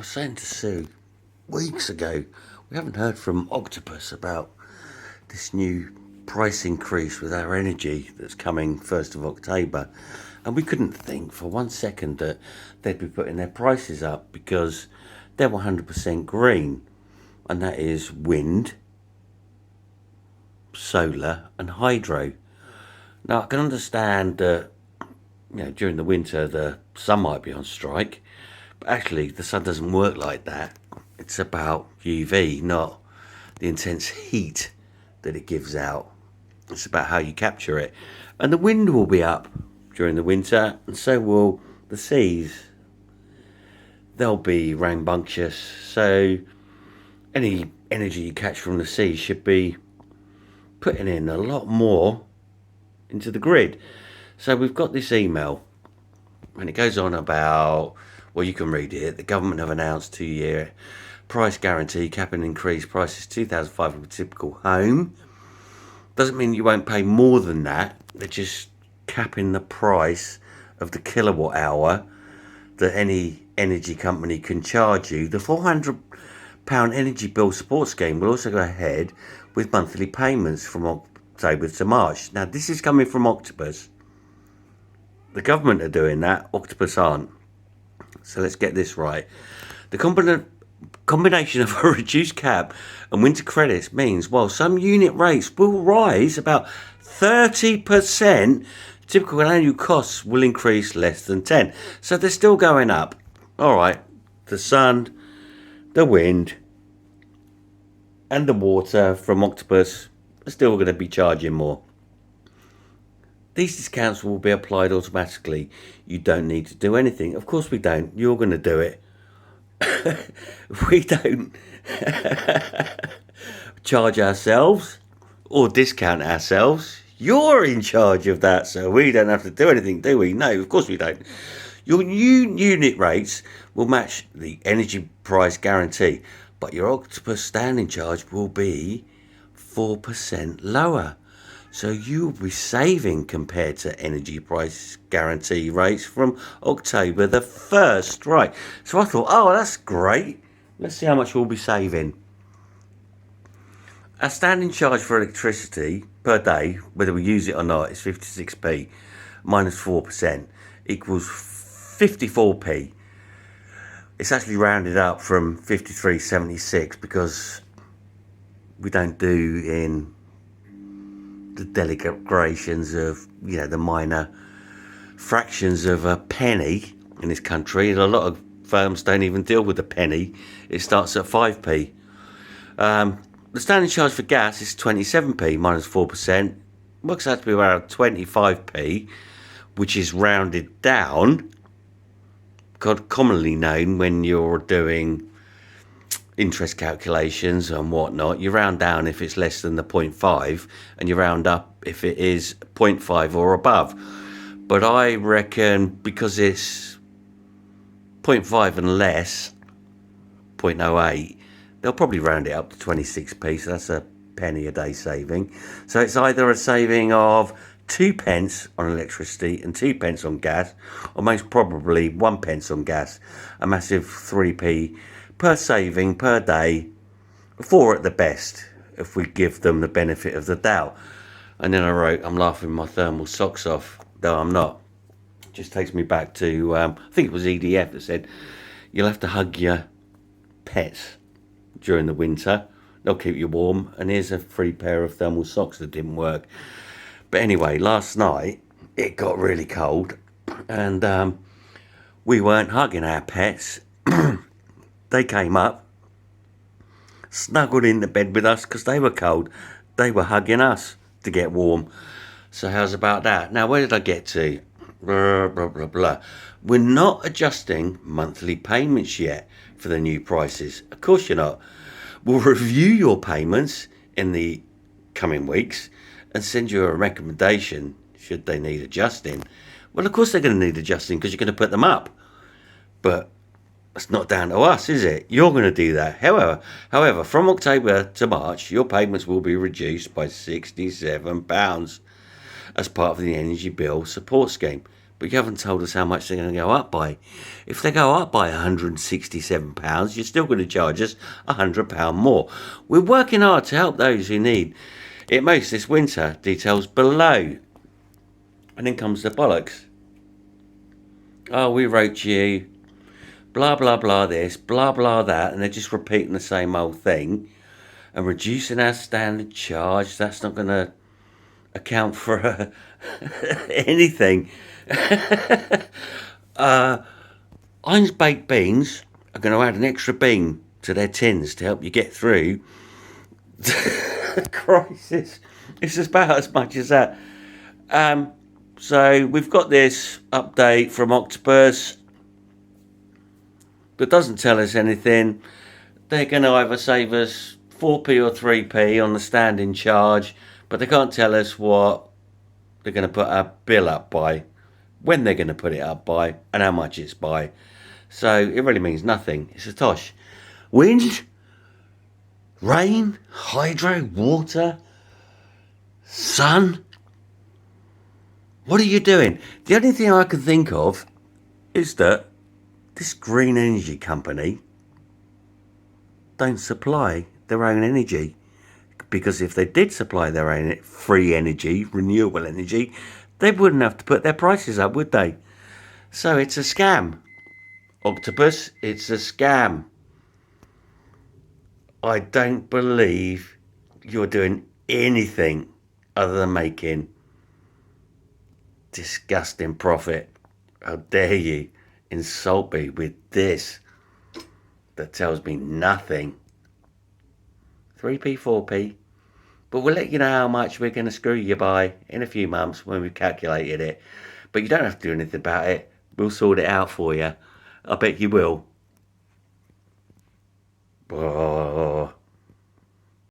was saying to Sue weeks ago, we haven't heard from Octopus about this new price increase with our energy that's coming 1st of October. And we couldn't think for 1 second that they'd be putting their prices up because they're 100% green. And that is wind, solar and hydro. Now I can understand that during the winter the sun might be on strike, but actually the sun doesn't work like that. It's about UV, not the intense heat that it gives out. It's about how you capture it. And the wind will be up during the winter, and so will the seas. They'll be rambunctious, so any energy you catch from the sea should be putting in a lot more into the grid. So we've got this email, and it goes on about, well, you can read it. The government have announced 2-year price guarantee, capping increased prices $2,500 for a typical home. Doesn't mean you won't pay more than that. They're just capping the price of the kilowatt hour that any energy company can charge you. The £400 energy bill support scheme will also go ahead with monthly payments from October to March. Now, this is coming from Octopus. The government are doing that, Octopus aren't. So let's get this right. The combination of a reduced cap and winter credits means, while some unit rates will rise about 30%, typical annual costs will increase less than 10%. So they're still going up. All right, the sun, the wind, and the water from Octopus are still going to be charging more. These discounts will be applied automatically. You don't need to do anything. Of course we don't. You're going to do it. We don't charge ourselves or discount ourselves. You're in charge of that, so we don't have to do anything, do we? No, of course we don't. Your new unit rates will match the energy price guarantee, but your Octopus standing charge will be 4% lower. So you'll be saving compared to energy price guarantee rates from October the 1st. Right, so I thought, oh, that's great. Let's see how much we'll be saving. Our standing charge for electricity per day, whether we use it or not, is 56p minus 4% equals 54p. It's actually rounded up from 53.76 because we don't do in the delicate gradations of, the minor fractions of a penny in this country. And a lot of firms don't even deal with a penny. It starts at 5p. The standing charge for gas is 27p minus 4%. Works out to be around 25p, which is rounded down. Commonly known when you're doing interest calculations and whatnot, you round down if it's less than the 0.5 and you round up if it is 0.5 or above. But I reckon because it's 0.5 and less, 0.08, they'll probably round it up to 26p, so that's a penny a day saving. So it's either a saving of 2p on electricity and 2p on gas, or most probably 1p on gas, a massive 3p per saving per day, 4 at the best if we give them the benefit of the doubt. And then I wrote, I'm laughing my thermal socks off, though I'm not. It just takes me back to, I think it was EDF that said, you'll have to hug your pets during the winter, they'll keep you warm, and here's a free pair of thermal socks that didn't work. But anyway, last night it got really cold and we weren't hugging our pets. They came up, snuggled in the bed with us because they were cold. They were hugging us to get warm. So how's about that? Now, where did I get to? Blah, blah, blah, blah. We're not adjusting monthly payments yet for the new prices. Of course you're not. We'll review your payments in the coming weeks and send you a recommendation should they need adjusting. Well, of course they're going to need adjusting because you're going to put them up. But it's not down to us, is it? You're going to do that. However, from October to March, your payments will be reduced by £67 as part of the energy bill support scheme. but you haven't told us how much they're going to go up by. If they go up by £167, you're still going to charge us £100 more. We're working hard to help those who need it most this winter. Details below. And then comes the bollocks. Oh, we wrote you, blah, blah, blah this, blah, blah that, and they're just repeating the same old thing. And reducing our standard charge, that's not going to account for anything. Heinz baked beans are going to add an extra bean to their tins to help you get through the crisis. It's about as much as that. So we've got this update from Octopus that doesn't tell us anything. They're going to either save us 4p or 3p on the standing charge, but they can't tell us what they're going to put our bill up by, when they're going to put it up by, and how much it's by. So it really means nothing. It's a tosh. Wind, rain, hydro, water, sun. What are you doing? The only thing I can think of is that this green energy company don't supply their own energy, because if they did supply their own free energy, renewable energy, they wouldn't have to put their prices up, would they? So it's a scam. Octopus, it's a scam. I don't believe you're doing anything other than making disgusting profit. How dare you insult me with this that tells me nothing. 3p, 4p. But we'll let you know how much we're going to screw you by in a few months when we've calculated it. But you don't have to do anything about it. We'll sort it out for you. I bet you will. Bye.